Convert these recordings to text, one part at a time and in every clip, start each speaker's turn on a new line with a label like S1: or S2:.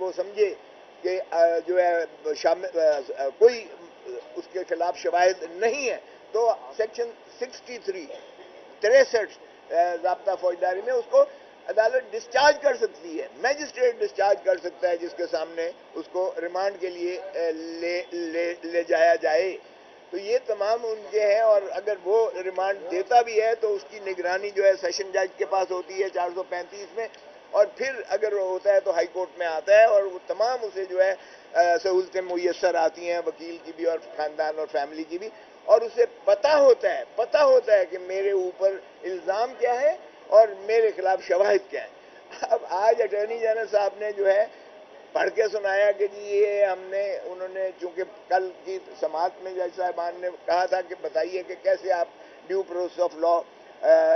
S1: وہ سمجھے کہ جو ہے کوئی اس کے خلاف شواہد نہیں ہے تو سیکشن 63 ضابطہ فوجداری میں اس کو عدالت ڈسچارج کر سکتی ہے، میجسٹریٹ ڈسچارج کر سکتا ہے جس کے سامنے اس کو ریمانڈ کے لیے لے جایا جائے. تو یہ تمام ان کے ہیں، اور اگر وہ ریمانڈ دیتا بھی ہے تو اس کی نگرانی جو ہے سیشن جج کے پاس ہوتی ہے 435 میں، اور پھر اگر وہ ہوتا ہے تو ہائی کورٹ میں آتا ہے، اور وہ تمام اسے جو ہے سہولتیں میسر آتی ہیں، وکیل کی بھی اور خاندان اور فیملی کی بھی، اور اسے پتہ ہوتا ہے کہ میرے اوپر الزام کیا ہے اور میرے خلاف شواہد کیا ہیں. اب آج اٹارنی جنرل صاحب نے جو ہے پڑھ کے سنایا کہ جی یہ انہوں نے چونکہ کل کی سماعت میں جج صاحبان نے کہا تھا کہ بتائیے کہ کیسے آپ ڈیو پروسیس آف لا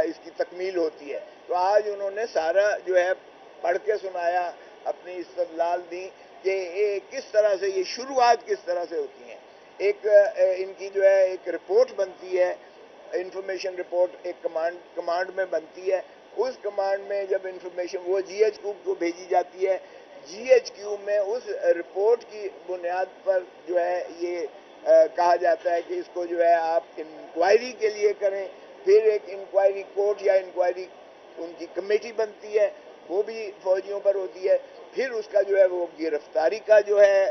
S1: اس کی تکمیل ہوتی ہے، تو آج انہوں نے سارا جو ہے پڑھ کے سنایا، اپنی استدلال دی کہ کس طرح سے یہ شروعات کس طرح سے ہوتی ہیں. ایک ان کی جو ہے ایک رپورٹ بنتی ہے، انفارمیشن رپورٹ ایک کمانڈ میں بنتی ہے. اس کمانڈ میں جب انفارمیشن وہ جی ایچ کیو کو بھیجی جاتی ہے، جی ایچ کیو میں اس رپورٹ کی بنیاد پر جو ہے یہ کہا جاتا ہے کہ اس کو جو ہے آپ انکوائری کے لیے کریں. پھر ایک انکوائری کورٹ یا انکوائری ان کی کمیٹی بنتی ہے، وہ بھی فوجیوں پر ہوتی ہے. پھر اس کا جو ہے وہ گرفتاری کا جو ہے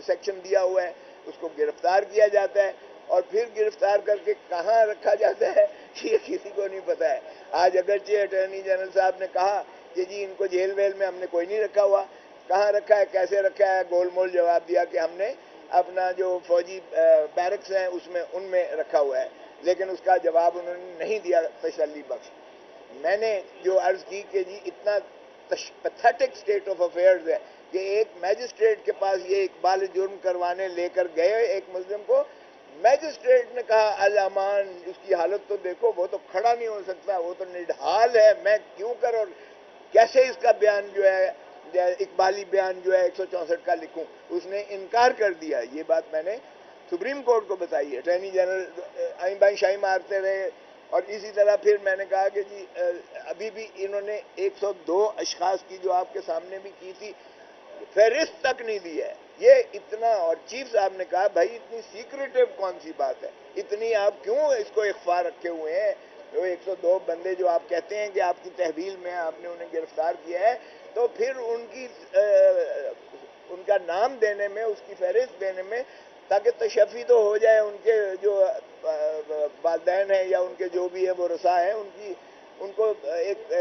S1: سیکشن دیا ہوا ہے، اس کو گرفتار کیا جاتا ہے، اور پھر گرفتار کر کے کہاں رکھا جاتا ہے یہ کسی کو نہیں پتا ہے. آج اگرچہ اٹارنی جنرل صاحب نے کہا کہ جی ان کو جیل ویل میں ہم نے کوئی نہیں رکھا ہوا، کہاں رکھا ہے کیسے رکھا ہے، گول مول جواب دیا کہ ہم نے اپنا جو فوجی بیرکس ہیں ان میں رکھا ہوا ہے، لیکن اس کا جواب انہوں نے نہیں دیا تسلی بخش. میں نے جو عرض کی کہ جی اتنا پیتھیٹک اسٹیٹ آف افیئرز ہے کہ ایک میجسٹریٹ کے پاس یہ اقبال جرم کروانے لے کر گئے ایک ملزم کو، میجسٹریٹ نے کہا الامان اس کی حالت تو دیکھو، وہ تو کھڑا نہیں ہو سکتا، وہ تو نڈھال ہے، میں کیوں کر اور کیسے اس کا بیان جو ہے اقبالی بیان جو ہے 164 کا لکھوں. اس نے انکار کر دیا. یہ بات میں نے سپریم کورٹ کو بتائی ہے. اٹارنی جنرل آئیں بائیں شائی مارتے رہے، اور اسی طرح پھر میں نے کہا کہ جی ابھی بھی انہوں نے 102 اشخاص کی جو آپ کے سامنے بھی کی تھی فہرست تک نہیں دی ہے. یہ اتنا، اور چیف صاحب نے کہا بھائی اتنی سیکریٹو کون سی بات ہے، اتنی آپ کیوں اس کو اخفا رکھے ہوئے ہیں. وہ 102 بندے جو آپ کہتے ہیں کہ آپ کی تحویل میں آپ نے انہیں گرفتار کیا ہے، تو پھر ان کا نام دینے میں، اس کی فہرست دینے میں، تاکہ تشفی تو ہو جائے ان کے جو والدین ہیں یا ان کے جو بھی ہے وہ رسا ہیں، ان کو ایک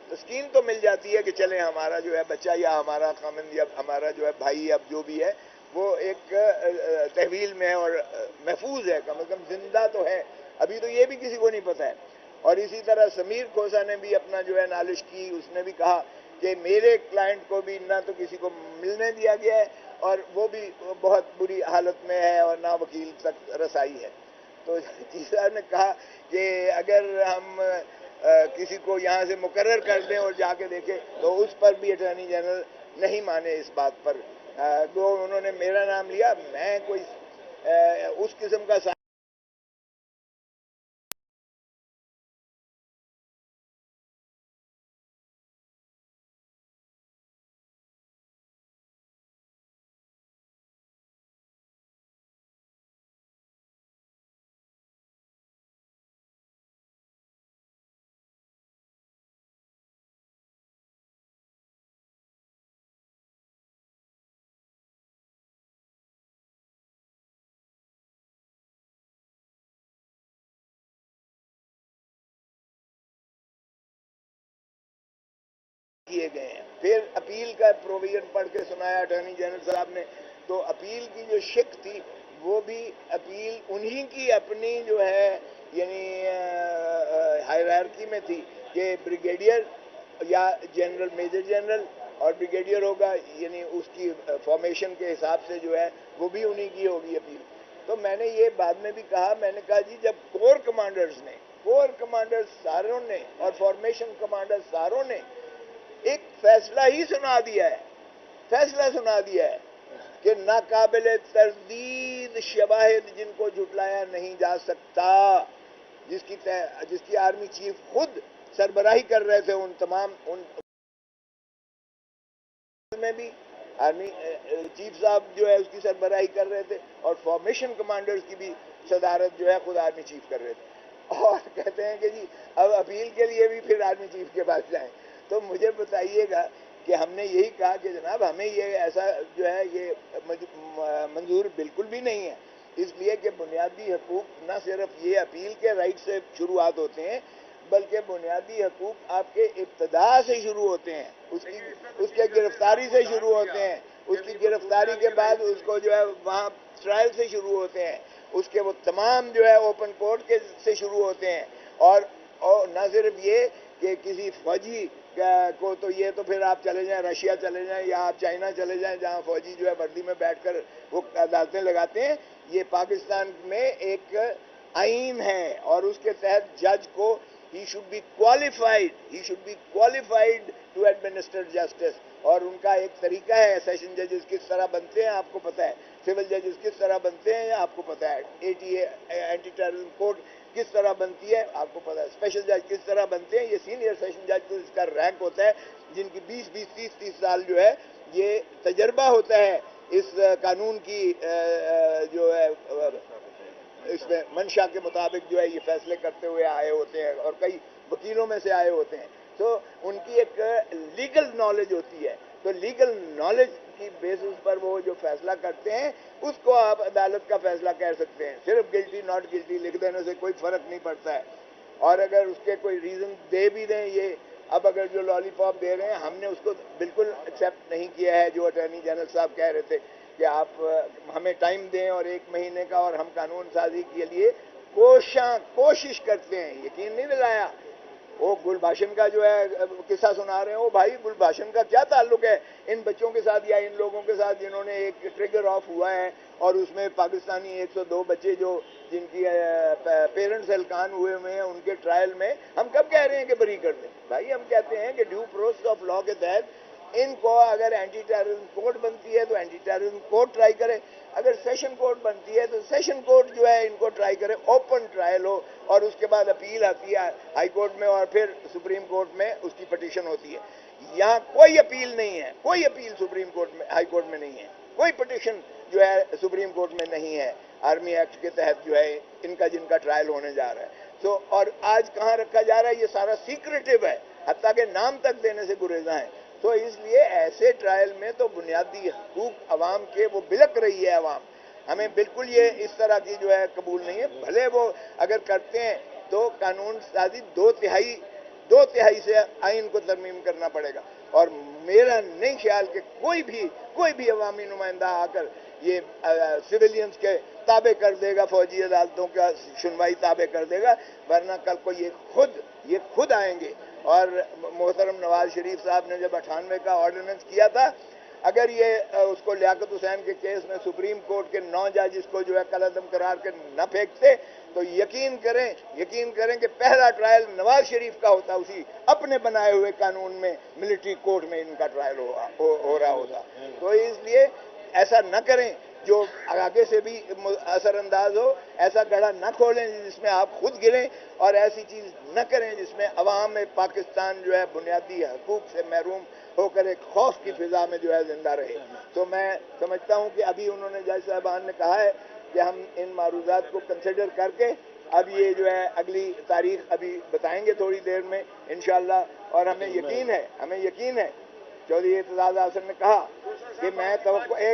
S1: تسکین تو مل جاتی ہے کہ چلیں ہمارا جو ہے بچہ یا ہمارا خامند یا ہمارا جو ہے بھائی اب جو بھی ہے وہ ایک تحویل میں اور محفوظ ہے، کم از کم زندہ تو ہے. ابھی تو یہ بھی کسی کو نہیں پتا ہے. اور اسی طرح سمیر کھوسا نے بھی اپنا جو ہے نالش کی. اس نے بھی کہا کہ میرے کلائنٹ کو بھی نہ تو کسی کو ملنے دیا گیا ہے، اور وہ بھی بہت بری حالت میں ہے، اور نہ وکیل تک رسائی ہے. تو چیف صاحب نے کہا کہ اگر ہم کسی کو یہاں سے مقرر کر دیں اور جا کے دیکھیں تو اس پر بھی اٹارنی جنرل نہیں مانے اس بات پر. جو انہوں نے میرا نام لیا، میں کوئی اس قسم کا کیے گئے ہیں. پھر اپیل کا پروویژن پڑھ کے سنایا اٹارنی جنرل صاحب نے. تو اپیل کی جو شق تھی وہ بھی اپیل انہی کی اپنی جو ہے یعنی ہائرارکی میں تھی کہ بریگیڈیئر یا جنرل میجر جنرل اور بریگیڈیئر ہوگا، یعنی اس کی فارمیشن کے حساب سے جو ہے وہ بھی انہی کی ہوگی اپیل. تو میں نے یہ بعد میں بھی کہا، میں نے کہا جی جب کور کمانڈرز ساروں نے اور فارمیشن کمانڈر ساروں نے ایک فیصلہ ہی سنا دیا ہے کہ ناقابل تردید شواہد جن کو جھٹلایا نہیں جا سکتا، جس کی آرمی چیف خود سربراہی کر رہے تھے ان تمام میں بھی آرمی چیف صاحب جو ہے اس کی سربراہی کر رہے تھے، اور فارمیشن کمانڈرز کی بھی صدارت جو ہے خود آرمی چیف کر رہے تھے، اور کہتے ہیں کہ جی اب اپیل کے لیے بھی پھر آرمی چیف کے پاس جائیں. تو مجھے بتائیے گا کہ ہم نے یہی کہا کہ جناب ہمیں یہ ایسا جو ہے یہ منظور بالکل بھی نہیں ہے، اس لیے کہ بنیادی حقوق نہ صرف یہ اپیل کے رائٹ سے شروعات ہوتے ہیں، بلکہ بنیادی حقوق آپ کے ابتدا سے شروع ہوتے ہیں، اس کے گرفتاری سے شروع ہوتے ہیں، اس کی گرفتاری کے بعد اس کو جو ہے وہاں ٹرائل سے شروع ہوتے ہیں، اس کے وہ تمام جو ہے اوپن کورٹ کے سے شروع ہوتے ہیں، اور نہ صرف یہ کہ کسی فوجی کو تو یہ تو پھر آپ چلے جائیں رشیا چلے جائیں یا آپ چائنا چلے جائیں جہاں فوجی جو ہے وردی میں بیٹھ کر وہ عدالتیں لگاتے ہیں. یہ پاکستان میں ایک آئین ہے اور اس کے تحت جج کو he should be qualified to administer justice. اور ان کا ایک طریقہ ہے، سیشن ججز کس طرح بنتے ہیں آپ کو پتہ ہے، سول ججز کس طرح بنتے ہیں آپ کو پتہ ہے، ATA اینٹی ٹیررزم کورٹ کس طرح بنتی ہے آپ کو پتہ ہے، اسپیشل جج کس طرح بنتے ہیں. یہ سینئر سیشن جج کو اس کا رینک ہوتا ہے، جن کی 20-30 سال جو ہے یہ تجربہ ہوتا ہے اس قانون کی جو ہے اس میں منشا کے مطابق جو ہے یہ فیصلے کرتے ہوئے آئے ہوتے ہیں، اور کئی وکیلوں میں سے آئے ہوتے ہیں. تو ان کی ایک لیگل نالج ہوتی ہے، تو لیگل نالج کی بیسس پر وہ جو فیصلہ کرتے ہیں اس کو آپ عدالت کا فیصلہ کہہ سکتے ہیں. صرف گلٹی ناٹ گلٹی لکھ دینے سے کوئی فرق نہیں پڑتا ہے، اور اگر اس کے کوئی ریزن دے بھی دیں، یہ اب اگر جو لالی پاپ دے رہے ہیں ہم نے اس کو بالکل ایکسیپٹ نہیں کیا ہے. جو اٹارنی جنرل صاحب کہہ رہے تھے کہ آپ ہمیں ٹائم دیں اور 1 مہینے کا، اور ہم قانون سازی کے لیے کوشش کرتے ہیں، یقین نہیں دلایا. وہ گلبھاشن کا جو ہے قصہ سنا رہے ہیں، وہ بھائی گلبھاشن کا کیا تعلق ہے ان بچوں کے ساتھ یا ان لوگوں کے ساتھ جنہوں نے ایک ٹریگر آف ہوا ہے، اور اس میں پاکستانی 102 بچے جو جن کی پیرنٹس ہلکان ہوئے ہیں ان کے ٹرائل میں ہم کب کہہ رہے ہیں کہ بری کر دیں؟ بھائی ہم کہتے ہیں کہ ڈیو پروسیس آف لا کے تحت ان کو اگر اینٹی ٹیررزم کورٹ بنتی ہے تو اینٹی ٹیررزم کورٹ ٹرائی کرے، اگر سیشن کورٹ بنتی ہے تو سیشن کورٹ جو ہے ان کو ٹرائی کرے، اوپن ٹرائل ہو، اور اس کے بعد اپیل آتی ہے ہائی کورٹ میں اور پھر سپریم کورٹ میں اس کی پٹیشن ہوتی ہے. یہاں کوئی اپیل نہیں ہے، کوئی اپیل سپریم کورٹ میں ہائی کورٹ میں نہیں ہے، کوئی پٹیشن جو ہے سپریم کورٹ میں نہیں ہے آرمی ایکٹ کے تحت جو ہے ان کا جن کا ٹرائل ہونے جا رہا ہے. تو اور آج کہاں رکھا جا رہا ہے؟ یہ سارا سیکریٹو ہے، حتیٰ کہ نام تک دینے سے گریزاں ہیں. تو اس لیے ایسے ٹرائل میں تو بنیادی حقوق عوام کے وہ بلک رہی ہے عوام. ہمیں بالکل یہ اس طرح کی جو ہے قبول نہیں ہے. بھلے وہ اگر کرتے ہیں تو قانون سازی 2/3 سے آئین کو ترمیم کرنا پڑے گا، اور میرا نہیں خیال کہ کوئی بھی عوامی نمائندہ آ کر یہ سویلینز کے تابع کر دے گا، فوجی عدالتوں کا سنوائی تابع کر دے گا، ورنہ کل کو یہ خود آئیں گے. اور محترم نواز شریف صاحب نے جب 98 کا آرڈیننس کیا تھا، اگر یہ اس کو لیاقت حسین کے کیس میں سپریم کورٹ کے 9 جج اس کو جو ہے کالعدم قرار کے نہ پھینکتے تو یقین کریں کہ پہلا ٹرائل نواز شریف کا ہوتا، اسی اپنے بنائے ہوئے قانون میں ملٹری کورٹ میں ان کا ٹرائل ہو رہا ہوتا. تو اس لیے ایسا نہ کریں، جو آگے سے بھی اثر انداز ہو، ایسا گڑھا نہ کھولیں جس میں آپ خود گریں، اور ایسی چیز نہ کریں جس میں عوام پاکستان جو ہے بنیادی حقوق سے محروم ہو کر ایک خوف کی فضا میں جو ہے زندہ رہے. تو میں سمجھتا ہوں کہ ابھی انہوں نے جج صاحبان نے کہا ہے کہ ہم ان معروضات کو کنسیڈر کر کے اب یہ جو ہے اگلی تاریخ ابھی بتائیں گے تھوڑی دیر میں انشاءاللہ. اور ہمیں یقین ہے چودھری اعتزاز احسن نے کہا کہ میں توقع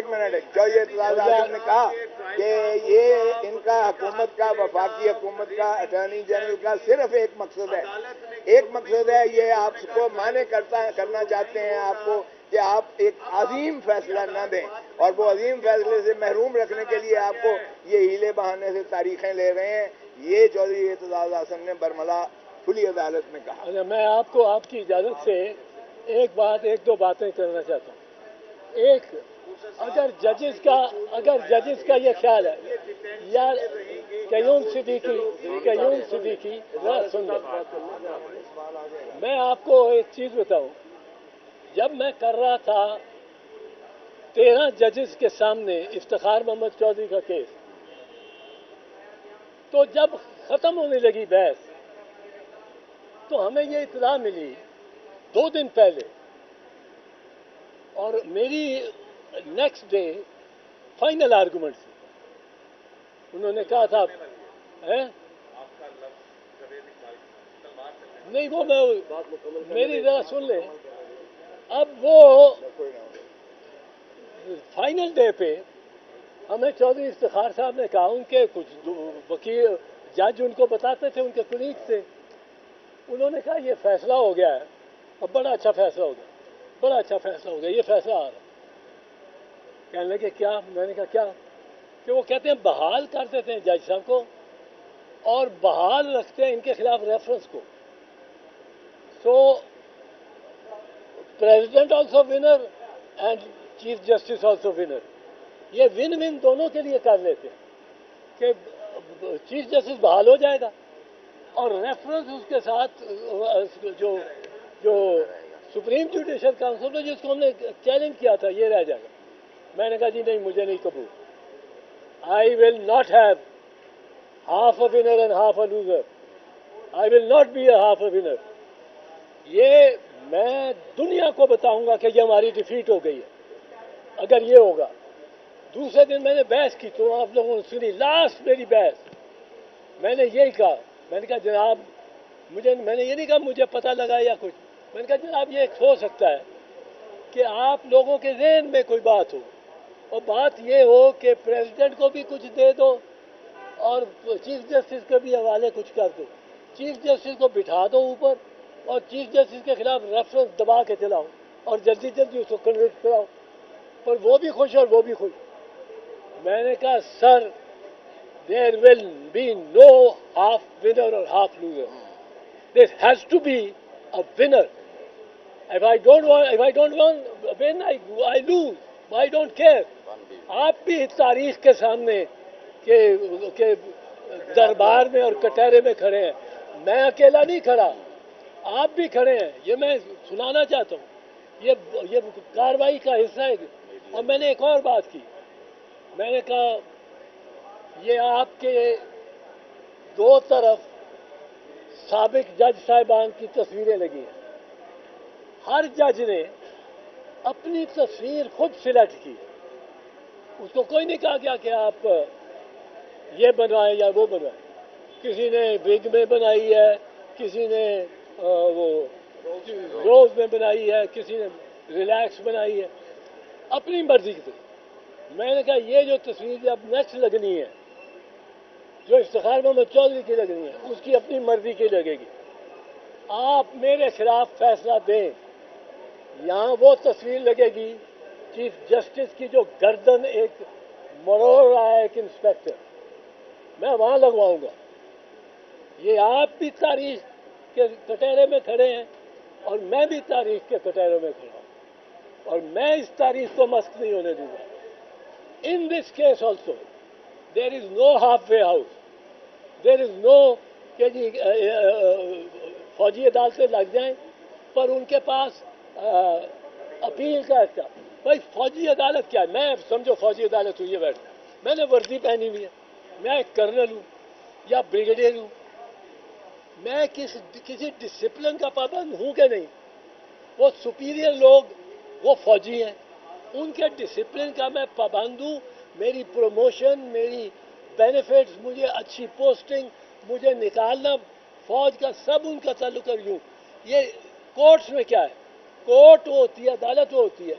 S1: چودھری اعتزاز احسن نے کہا کہ یہ ان کا حکومت کا، وفاقی حکومت کا، اٹارنی جنرل کا صرف ایک مقصد ہے، یہ آپ کو مانے کرنا چاہتے ہیں آپ کو کہ آپ ایک عظیم فیصلہ نہ دیں، اور وہ عظیم فیصلے سے محروم رکھنے کے لیے آپ کو یہ ہیلے بہانے سے تاریخیں لے رہے ہیں. یہ چودھری اعتزاز احسن نے برملا کھلی عدالت میں کہا.
S2: اچھا، میں آپ کو آپ کی اجازت سے ایک دو باتیں کرنا چاہتا ہوں. ایک، اگر ججز کا یہ خیال ہے یا قیوم صدیقی ذرا سن لیں، میں آپ کو ایک چیز بتاؤں. جب میں کر رہا تھا 13 ججز کے سامنے افتخار محمد چودھری کا کیس، تو جب ختم ہونے لگی بحث تو ہمیں یہ اطلاع ملی 2 دن پہلے اور میری نیکسٹ ڈے فائنل آرگومنٹ تھی. انہوں نے کہا تھا نہیں وہ میری ذرا سن لیں. اب وہ فائنل ڈے پہ ہمیں چودھری افتخار صاحب نے کہا, ان کے کچھ وکیل جج ان کو بتاتے تھے, ان کے کولیگ تھے, انہوں نے کہا یہ فیصلہ ہو گیا ہے, اب بڑا اچھا فیصلہ ہو گیا, بڑا اچھا فیصلہ ہو گیا, یہ فیصلہ آ رہا. کہنے لگے کیا؟ میں نے کہا کیا؟ کہ وہ کہتے ہیں بحال کر دیتے ہیں جج صاحب کو اور بحال رکھتے ہیں ان کے خلاف ریفرنس کو. So president also winner and chief justice also winner. یہ ون ون دونوں کے لیے کر لیتے ہیں کہ چیف جسٹس بحال ہو جائے گا اور ریفرنس اس کے ساتھ جو سپریم جوڈیشل کاؤنسل میں جس کو ہم نے چیلنج کیا تھا یہ رہ جائے گا. میں نے کہا جی نہیں, مجھے نہیں قبول. I will not have half a winner and half a loser. I will not be a half a winner. یہ میں دنیا کو بتاؤں گا کہ یہ ہماری ڈیفیٹ ہو گئی ہے اگر یہ ہوگا. دوسرے دن میں نے بحث کی تو آپ لوگوں نے سنی, لاسٹ میری بحث میں نے یہی کہا, میں نے کہا جناب میں نے یہ نہیں کہا مجھے پتہ لگا یا کچھ, میں نے کہا جناب یہ ہو سکتا ہے کہ آپ لوگوں کے ذہن میں کوئی بات ہو اور بات یہ ہو کہ پریزیڈنٹ کو بھی کچھ دے دو اور چیف جسٹس کے بھی حوالے کچھ کر دو. چیف جسٹس کو بٹھا دو اوپر اور چیف جسٹس کے خلاف ریفرنس دبا کے چلاؤ اور جلدی جلدی اس کو کنوکٹ کراؤ, پر وہ بھی خوش اور وہ بھی خوش. میں نے کہا سر there will be no half winner or half loser. There has to be a winner. If I don't win, I lose. I don't care. آپ بھی تاریخ کے سامنے کہ دربار میں اور کٹہرے میں کھڑے ہیں, میں اکیلا نہیں کھڑا, آپ بھی کھڑے ہیں. یہ میں سنانا چاہتا ہوں, یہ کارروائی کا حصہ ہے. اور میں نے ایک اور بات کی, میں نے کہا یہ آپ کے دو طرف سابق جج صاحبان کی تصویریں لگی ہیں. ہر جج نے اپنی تصویر خود سلیکٹ کی, اس کو کوئی نہیں کہا گیا کہ آپ یہ بنوائیں یا وہ بنوائیں. کسی نے وگ میں بنائی ہے, کسی نے وہ روز میں بنائی ہے, کسی نے ریلیکس بنائی ہے, اپنی مرضی کی. میں نے کہا یہ جو تصویر اب نیکسٹ لگنی ہے جو افتخار محمد چودھری کی لگنی ہے اس کی اپنی مرضی کی لگے گی. آپ میرے خلاف فیصلہ دیں, یہاں وہ تصویر لگے گی چیف جسٹس کی جو گردن ایک مروڑ رہا ہے ایک انسپیکٹر, میں وہاں لگواؤں گا. یہ آپ بھی تاریخ کے کٹہرے میں کھڑے ہیں اور میں بھی تاریخ کے کٹہرے میں کھڑا ہوں, اور میں اس تاریخ کو مسخ نہیں ہونے دوں گا. In this case also, there is no halfway house. There is no کہ جی فوجی عدالتیں لگ جائیں پر ان کے پاس اپیل کا اختیار. بھائی فوجی عدالت کیا ہے؟ میں سمجھو فوجی عدالت ہوئی ہے بیٹھ, میں نے وردی پہنی ہوئی ہے, میں ایک کرنل ہوں یا بریگیڈیئر ہوں, میں کسی ڈسپلن کا پابند ہوں کہ نہیں؟ وہ سپیریئر لوگ وہ فوجی ہیں, ان کے ڈسپلن کا میں پابند ہوں. میری پروموشن, میری بینیفٹس, مجھے اچھی پوسٹنگ, مجھے نکالنا فوج کا سب ان کا تعلق ہے. یوں یہ کورٹس میں کیا ہے, کورٹ ہوتی ہے, عدالت ہوتی ہے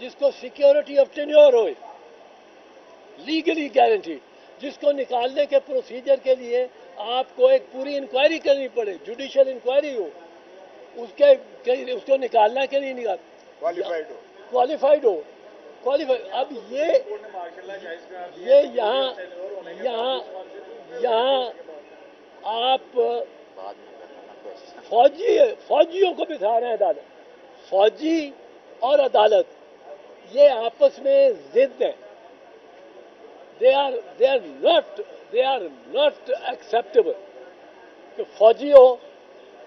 S2: جس کو سیکیورٹی آف ٹینیور ہوئے, لیگلی گارنٹی, جس کو نکالنے کے پروسیجر کے لیے آپ کو ایک پوری انکوائری کرنی پڑے, جوڈیشل انکوائری ہو, اس کو نکالنا کے لیے نکال کوالیفائڈ ہو. اب یہ یہاں آپ فوجیوں کو بٹھا رہے ہیں عدالت. فوجی اور عدالت یہ آپس میں ضد ہے. they are not acceptable. کہ فوجی ہو,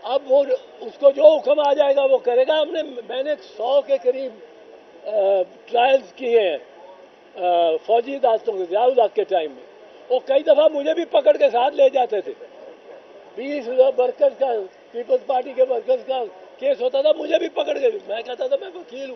S2: اب وہ اس کو جو حکم آ جائے گا وہ کرے گا. میں نے 100 کے قریب ٹرائلز کیے ہیں فوجی عدالتوں کے ضیاء الحق کے ٹائم میں. وہ کئی دفعہ مجھے بھی پکڑ کے ساتھ لے جاتے تھے. 20 ورکرز کا, پیپلز پارٹی کے ورکرز کا کیس ہوتا تھا, مجھے بھی پکڑ کے, میں کہتا تھا میں وکیل ہوں,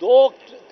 S2: 2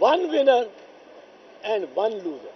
S2: 1 winner and 1 loser।